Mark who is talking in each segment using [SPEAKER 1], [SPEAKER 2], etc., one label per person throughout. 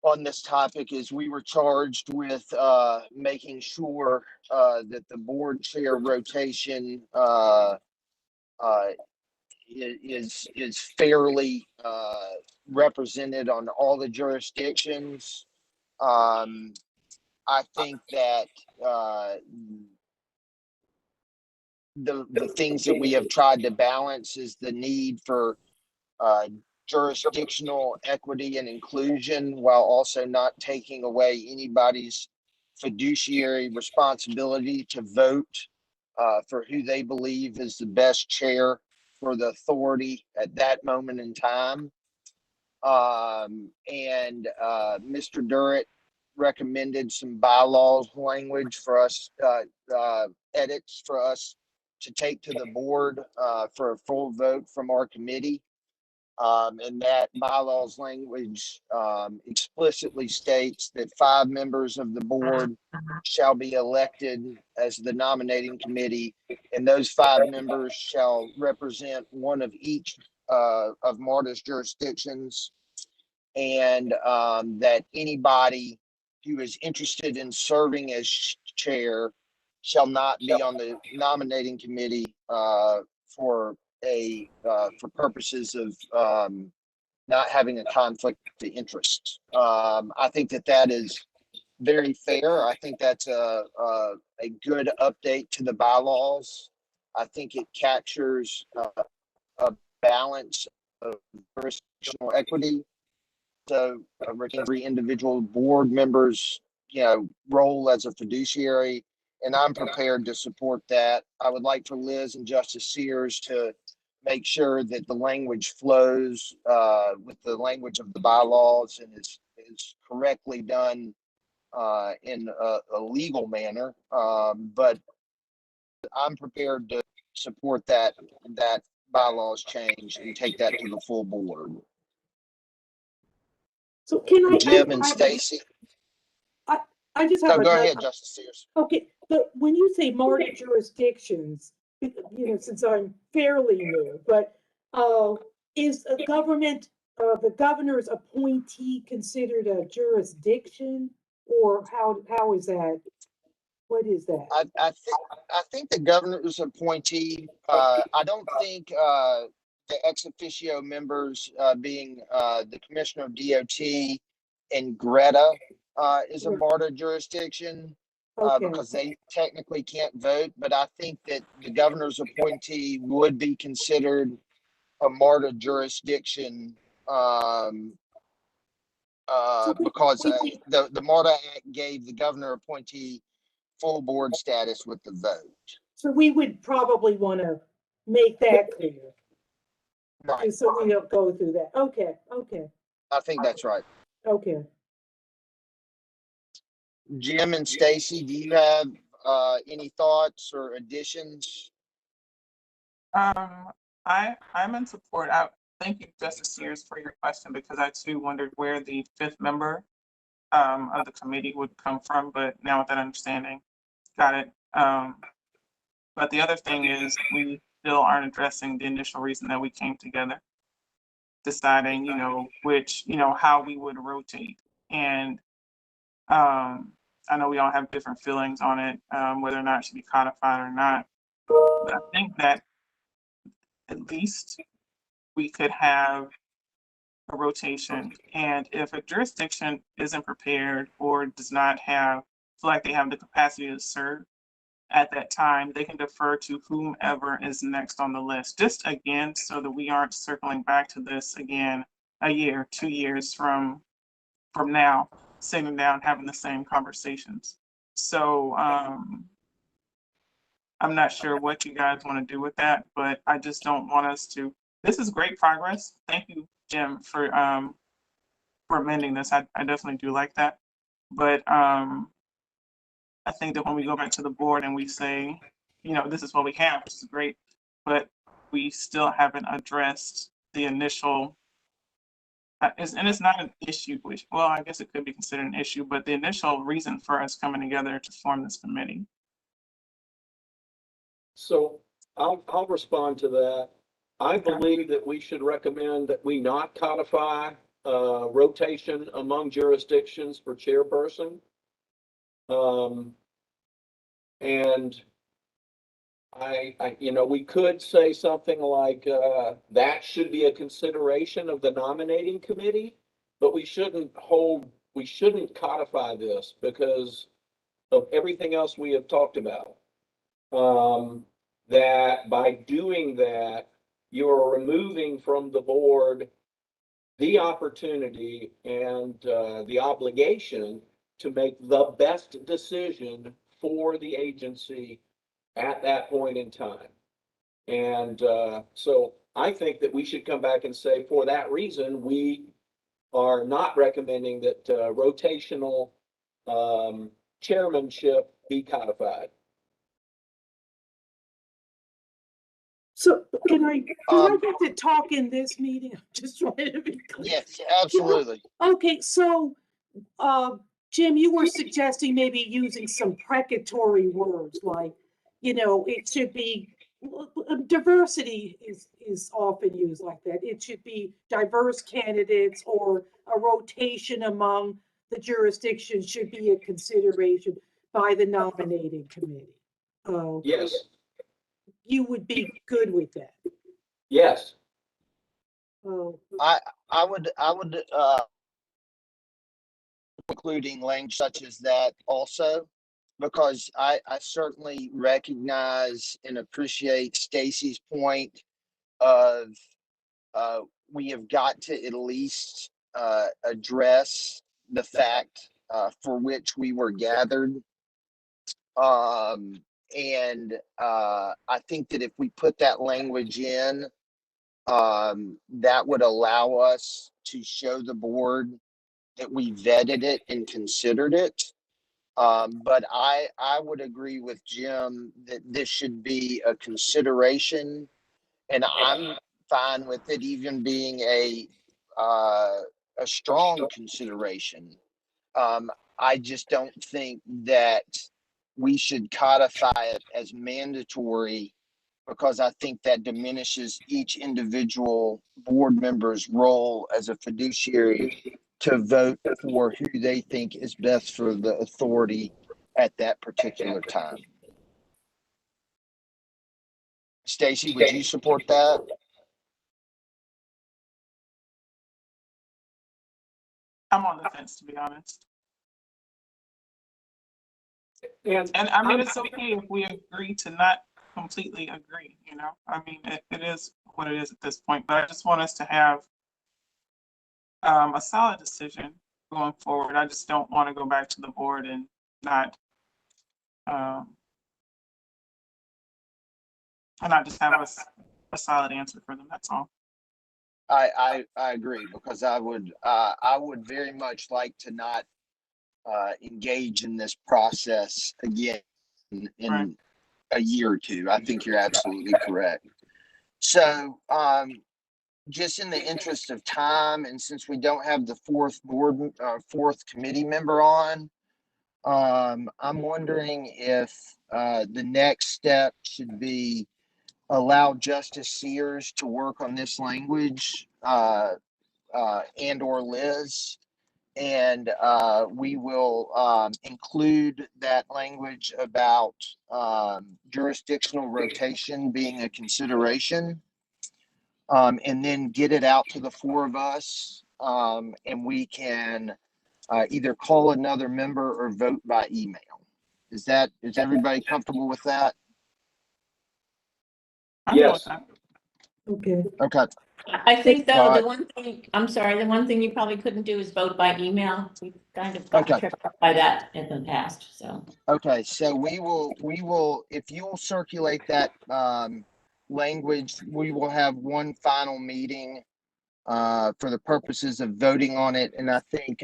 [SPEAKER 1] on this topic is we were charged with making sure that the board chair rotation uh, is fairly represented on all the jurisdictions. Um, I think that the things that we have tried to balance is the need for uh, jurisdictional equity and inclusion while also not taking away anybody's fiduciary responsibility to vote for who they believe is the best chair for the authority at that moment in time. And Mr. Durrett recommended some bylaws language for us, edits for us to take to the board for a full vote from our committee. And that bylaws language explicitly states that 5 members of the board shall be elected as the nominating committee, and those 5 members shall represent one of each of MARTA's jurisdictions, and that anybody who is interested in serving as chair shall not be on the nominating committee for purposes of not having a conflict of interest. I think that is very fair. I think that's a good update to the bylaws. I think it captures a balance of jurisdictional equity. So every individual board member's role as a fiduciary, and I'm prepared to support that. I would like for Liz and Justice Sears to make sure that the language flows with the language of the bylaws and is correctly done in a legal manner. But I'm prepared to support that bylaws change and take that to the full board.
[SPEAKER 2] So can
[SPEAKER 1] Jim and Stacy.
[SPEAKER 2] I just have
[SPEAKER 1] go ahead, Justice Sears.
[SPEAKER 2] Okay, but when you say MARTA jurisdictions, since I'm fairly new, but is a government, the governor's appointee considered a jurisdiction, or how is that? What is that?
[SPEAKER 1] I think the governor's appointee. I don't think the ex officio members, being the commissioner of DOT and Greta, is a MARTA jurisdiction. Because they technically can't vote, but I think that the governor's appointee would be considered a MARTA jurisdiction because the MARTA Act gave the governor appointee full board status with the vote.
[SPEAKER 2] So we would probably want to make that clear.
[SPEAKER 1] Right.
[SPEAKER 2] So we don't go through that. Okay.
[SPEAKER 1] I think that's right.
[SPEAKER 2] Okay.
[SPEAKER 1] Jim and Stacy, do you have any thoughts or additions?
[SPEAKER 3] I'm in support. Thank you, Justice Sears, for your question, because I too wondered where the 5th member of the committee would come from, but now with that understanding, got it. But the other thing is we still aren't addressing the initial reason that we came together, deciding, which, how we would rotate. And I know we all have different feelings on it, whether or not it should be codified or not. But I think that at least we could have a rotation. And if a jurisdiction isn't prepared or does not feel like they have the capacity to serve at that time, they can defer to whomever is next on the list. Just again, so that we aren't circling back to this again a year, 2 years from now, sitting down, having the same conversations. So I'm not sure what you guys want to do with that, but I just don't want us to. This is great progress. Thank you, Jim, for amending this. I definitely do like that. But I think that when we go back to the board and we say, this is what we have, which is great, but we still haven't addressed the initial. And it's not an issue, well, I guess it could be considered an issue, but the initial reason for us coming together to form this committee.
[SPEAKER 4] So I'll respond to that. I believe that we should recommend that we not codify rotation among jurisdictions for chairperson. And we could say something like, that should be a consideration of the nominating committee, but we shouldn't codify this because of everything else we have talked about. That by doing that, you're removing from the board the opportunity and the obligation to make the best decision for the agency at that point in time. And so I think that we should come back and say, for that reason, we are not recommending that rotational chairmanship be codified.
[SPEAKER 2] So can I get to talk in this meeting? I'm just trying to be clear.
[SPEAKER 1] Yes, absolutely.
[SPEAKER 2] Okay, so, Jim, you were suggesting maybe using some precatory words like, it should be, diversity is often used like that. It should be diverse candidates, or a rotation among the jurisdictions should be a consideration by the nominating committee.
[SPEAKER 4] Yes,
[SPEAKER 2] You would be good with that?
[SPEAKER 4] yes.
[SPEAKER 1] I would including language such as that also, because I certainly recognize and appreciate Stacy's point of we have got to at least address the fact for which we were gathered. And I think that if we put that language in, that would allow us to show the board that we vetted it and considered it. But I would agree with Jim that this should be a consideration, and I'm fine with it even being a strong consideration. I just don't think that we should codify it as mandatory, because I think that diminishes each individual board member's role as a fiduciary to vote for who they think is best for the authority at that particular time. Stacy, would you support that?
[SPEAKER 3] I'm on the fence, to be honest.
[SPEAKER 4] And
[SPEAKER 3] I mean, it's okay if we agree to not completely agree, I mean, it is what it is at this point, but I just want us to have a solid decision going forward. I just don't want to go back to the board and not just have a solid answer for them. That's all.
[SPEAKER 1] I agree, because I would very much like to not engage in this process again in
[SPEAKER 3] Right.
[SPEAKER 1] a year or two. I think you're absolutely correct. So, just in the interest of time, and since we don't have the fourth committee member on, I'm wondering if the next step should be allow Justice Sears to work on this language, and or Liz, and we will include that language about jurisdictional rotation being a consideration, and then get it out to the four of us, and we can either call another member or vote by email. Is everybody comfortable with that?
[SPEAKER 3] I'm good with
[SPEAKER 4] yes,
[SPEAKER 3] that.
[SPEAKER 2] Okay.
[SPEAKER 1] Okay.
[SPEAKER 5] I think though, the one thing you probably couldn't do is vote by email. We've kind of gotten
[SPEAKER 1] Okay.
[SPEAKER 5] tripped up by that in the past, so.
[SPEAKER 1] Okay, so we will, if you will circulate that language, we will have one final meeting for the purposes of voting on it. And I think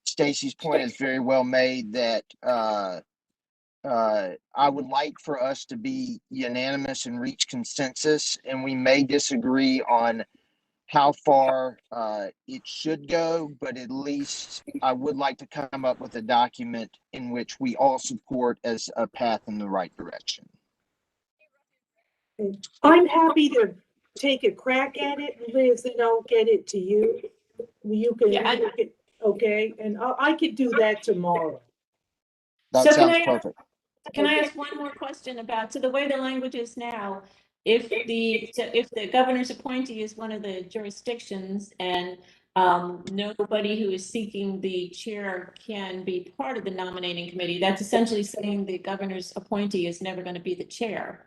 [SPEAKER 1] Stacy's point is very well made, that I would like for us to be unanimous and reach consensus, and we may disagree on how far it should go, but at least I would like to come up with a document in which we all support as a path in the right direction.
[SPEAKER 2] I'm happy to take a crack at it, Liz, and I'll get it to you. You can,
[SPEAKER 5] Yeah,
[SPEAKER 2] okay, and I could do that tomorrow.
[SPEAKER 1] That
[SPEAKER 5] So
[SPEAKER 1] sounds perfect.
[SPEAKER 5] Can I ask one more question about, so the way the language is now, if the governor's appointee is one of the jurisdictions and nobody who is seeking the chair can be part of the nominating committee, that's essentially saying the governor's appointee is never going to be the chair.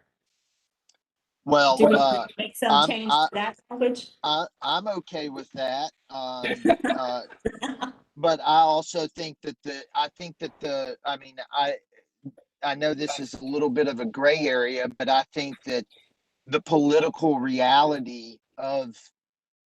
[SPEAKER 1] Well,
[SPEAKER 5] Do we make some
[SPEAKER 1] I'm,
[SPEAKER 5] change to that language?
[SPEAKER 1] I'm okay with that. But I also think that I know this is a little bit of a gray area, but I think that the political reality of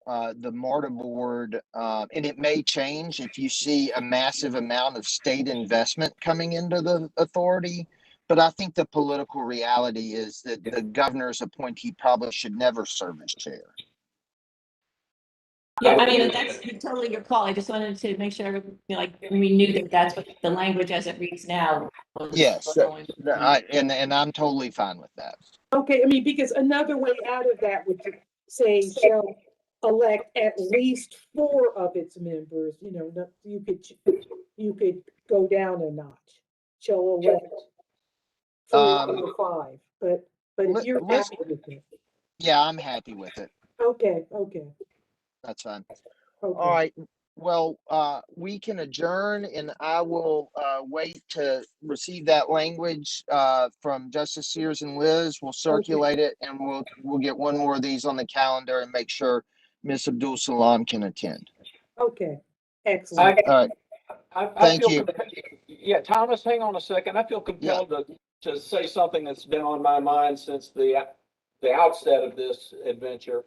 [SPEAKER 1] the MARTA board, and it may change if you see a massive amount of state investment coming into the authority. But I think the political reality is that the governor's appointee probably should never serve as chair.
[SPEAKER 5] Yeah, I mean, that's totally your call. I just wanted to make sure, like, we knew that that's what the language as it reads now was.
[SPEAKER 1] Yes,
[SPEAKER 5] going.
[SPEAKER 1] and I'm totally fine with that.
[SPEAKER 2] Okay, I mean, because another way out of that would say shall elect at least 4 of its members, you could go down a notch. Shall elect 4 of the 5, but if you're happy with it.
[SPEAKER 1] Yeah, I'm happy with it.
[SPEAKER 2] Okay,
[SPEAKER 1] That's fine.
[SPEAKER 2] okay.
[SPEAKER 1] All right. Well, we can adjourn, and I will wait to receive that language from Justice Sears and Liz. We'll circulate it, and we'll get one more of these on the calendar and make sure Ms. Abdul Salam can attend.
[SPEAKER 2] Okay, excellent.
[SPEAKER 1] All right.
[SPEAKER 4] I
[SPEAKER 1] Thank
[SPEAKER 4] feel
[SPEAKER 1] you.
[SPEAKER 4] Yeah, Thomas, hang on a second. I feel compelled to say something that's been on my mind since the outset of this adventure.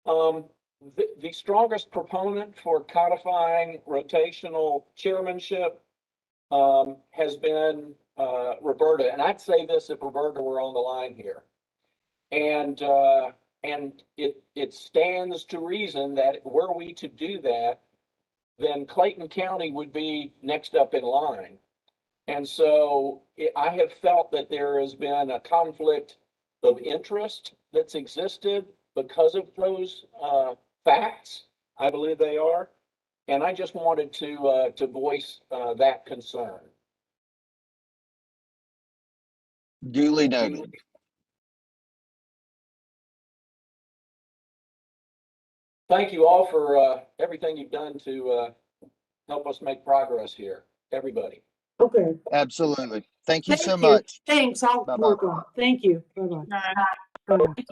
[SPEAKER 4] The strongest proponent for codifying rotational chairmanship has been Roberta, and I'd say this if Roberta were on the line here. And it stands to reason that were we to do that, then Clayton County would be next up in line. And so I have felt that there has been a conflict of interest that's existed because of those facts. I believe they are. And I just wanted to voice that concern.
[SPEAKER 1] Duly noted.
[SPEAKER 4] Thank you all for everything you've done to help us make progress here, everybody.
[SPEAKER 2] Okay.
[SPEAKER 1] Absolutely. Thank you so
[SPEAKER 2] Thank you.
[SPEAKER 1] much.
[SPEAKER 2] Thanks, I'll
[SPEAKER 1] Bye-bye.
[SPEAKER 2] work on it. Thank you. Bye-bye.
[SPEAKER 3] Bye.
[SPEAKER 2] Bye.